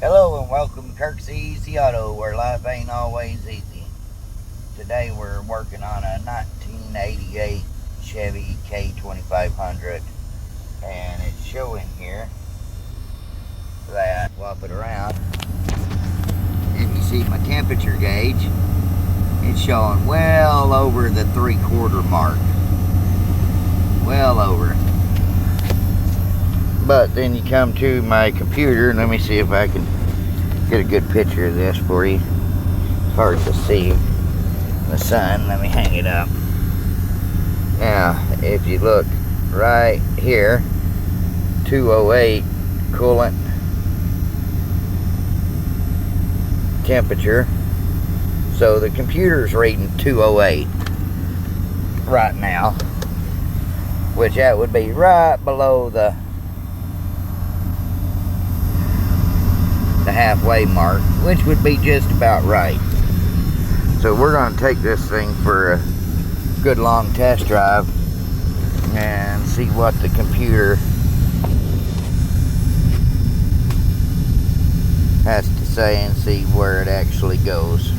Hello and welcome to Kirk's Easy Auto, where life ain't always easy. Today we're working on a 1988 Chevy K2500, and it's showing here that, swap it around, and you see my temperature gauge, it's showing well over the 3/4 mark. Well over. But then you come to my computer, and let me see if I can get a good picture of this for you. It's hard to see the sun. Let me hang it up. Now, if you look right here, 208 coolant temperature. So the computer's reading 208 right now, which that would be right below the halfway mark, which would be just about right. So we're going to take this thing for a good long test drive and see what the computer has to say and see where it actually goes.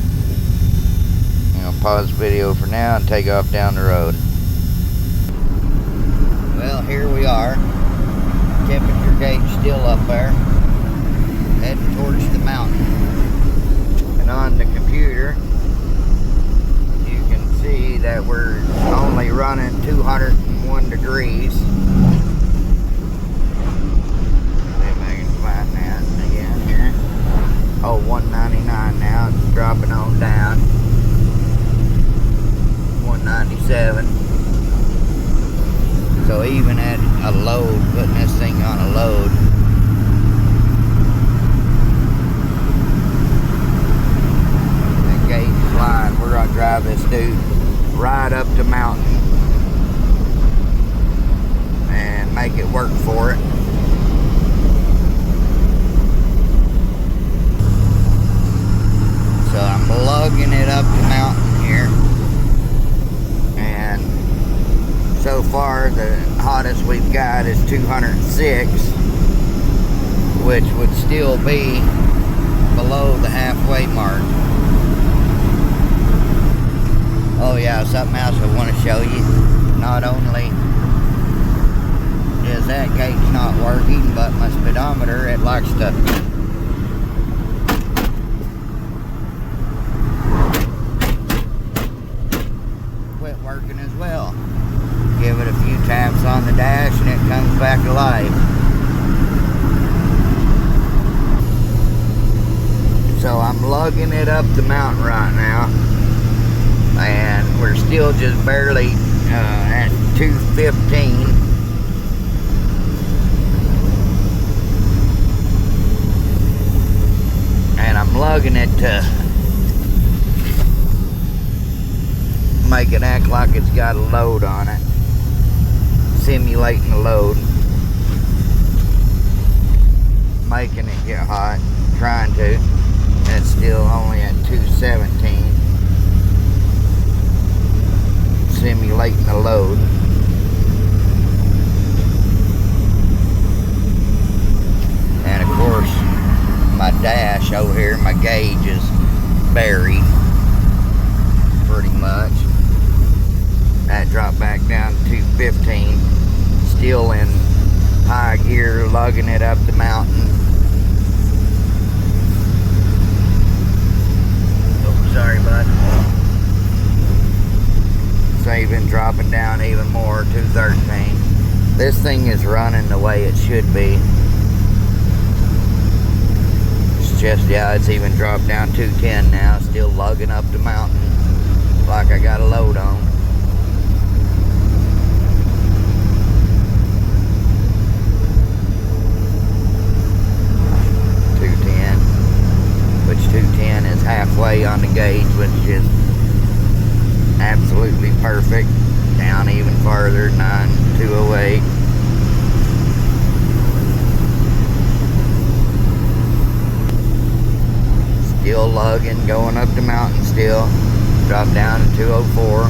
I'm going to pause the video for now and take off down the road. Well, here we are. Temperature gauge still up there, heading towards the mountain. And on the computer, you can see that we're only running 201 degrees. See if I can find that again here. Oh, 199 now. It's dropping on down. 197. So even at a load, putting this thing on a load, line, we're going to drive this dude right up the mountain and make it work for it. So I'm lugging it up the mountain here, and so far the hottest we've got is 206, which would still be below the halfway mark. Oh yeah, something else I want to show you. Not only is that gauge not working, but my speedometer, it likes to quit working as well. Give it a few taps on the dash and it comes back alive. So I'm lugging it up the mountain right now, and we're still just barely at 215. And I'm lugging it to make it act like it's got a load on it, simulating a load, making it get hot, trying to. It's still only at 217. Simulating a load. And of course my dash over here, my gauge is buried pretty much. That dropped back down to 215. Still in high gear, lugging it up the mountain. Oh, sorry bud. Even dropping down even more, 213. This thing is running the way it should be. It's just, yeah, it's even dropped down 210 now, still lugging up the mountain like I got a load on. Which 210 is halfway on the gauge, which is absolutely perfect. Down even farther, 208. Still lugging, going up the mountain still. Drop down to 204,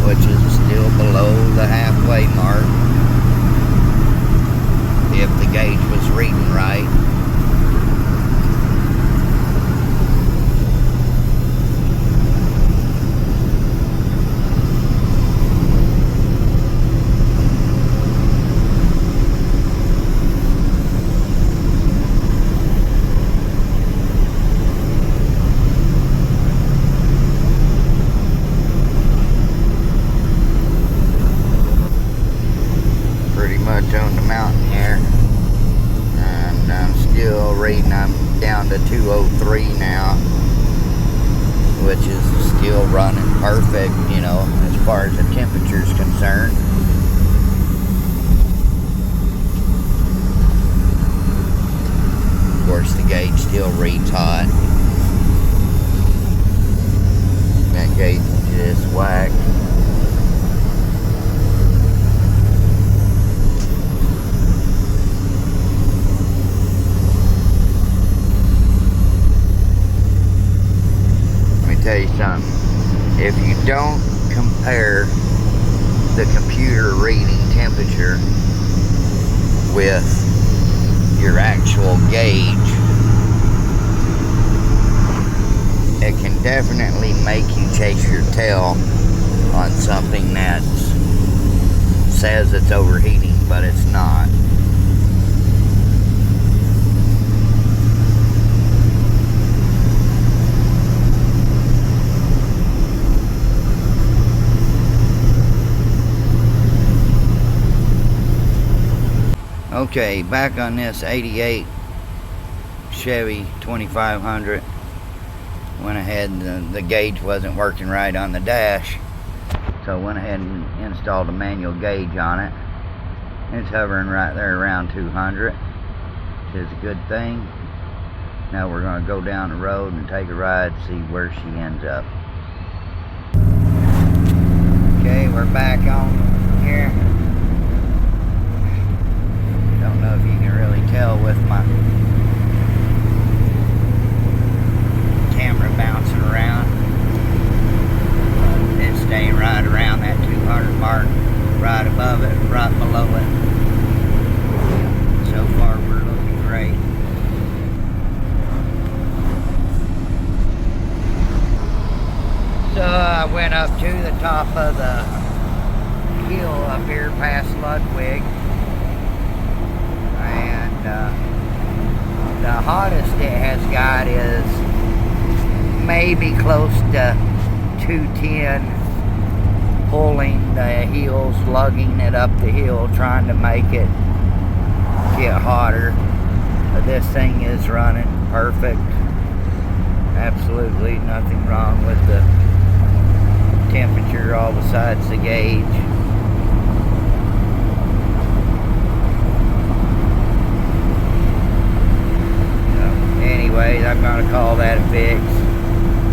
which is still below the halfway mark. If the gauge was reading right. reading I'm down to 203 now, which is still running perfect, you know, as far as the temperature is concerned. Of course, the gauge still reads hot. That gauge is just whacked. Tell you something, if you don't compare the computer reading temperature with your actual gauge, it can definitely make you chase your tail on something that says it's overheating, but it's not. Okay, back on this 88 Chevy 2500. Went ahead and the gauge wasn't working right on the dash, so went ahead and installed a manual gauge on it. It's hovering right there around 200, which is a good thing. Now we're going to go down the road and take a ride, see where she ends up. Okay, we're back on here. Don't know if you can really tell with my camera bouncing around. It's staying right around that 200 mark, right above it, right below it. So far we're looking great. So I went up to the top of the hill up here past Ludwig. The hottest it has got is maybe close to 210, pulling the heels, lugging it up the hill, trying to make it get hotter. But this thing is running perfect. Absolutely nothing wrong with the temperature, all besides the gauge. Anyways, I'm going to call that a fix.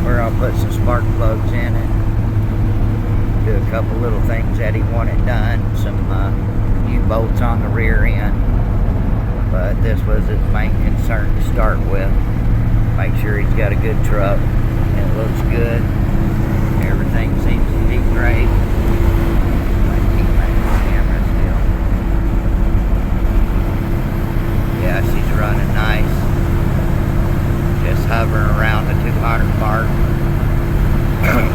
We're going to put some spark plugs in it. Do a couple little things that he wanted done. Some new bolts on the rear end. But this was his main concern to start with. Make sure he's got a good truck. It looks good. Everything seems to be great. I keep my camera still. Yeah, she's running nice. Just hovering around the 200 mark.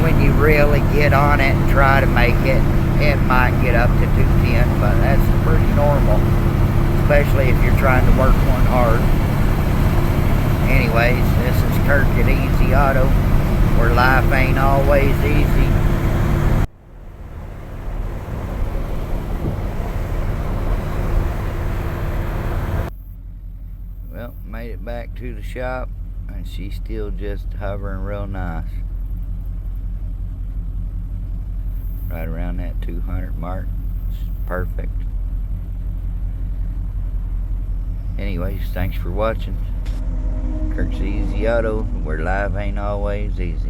When you really get on it and try to make it, it might get up to 210, but that's pretty normal, especially if you're trying to work one hard. Anyways, this is Kirk at Easy Auto, where life ain't always easy. Well, made it back to the shop. And she's still just hovering real nice. Right around that 200 mark. It's perfect. Anyways, thanks for watching. Kirk's Easy Auto, where life ain't always easy.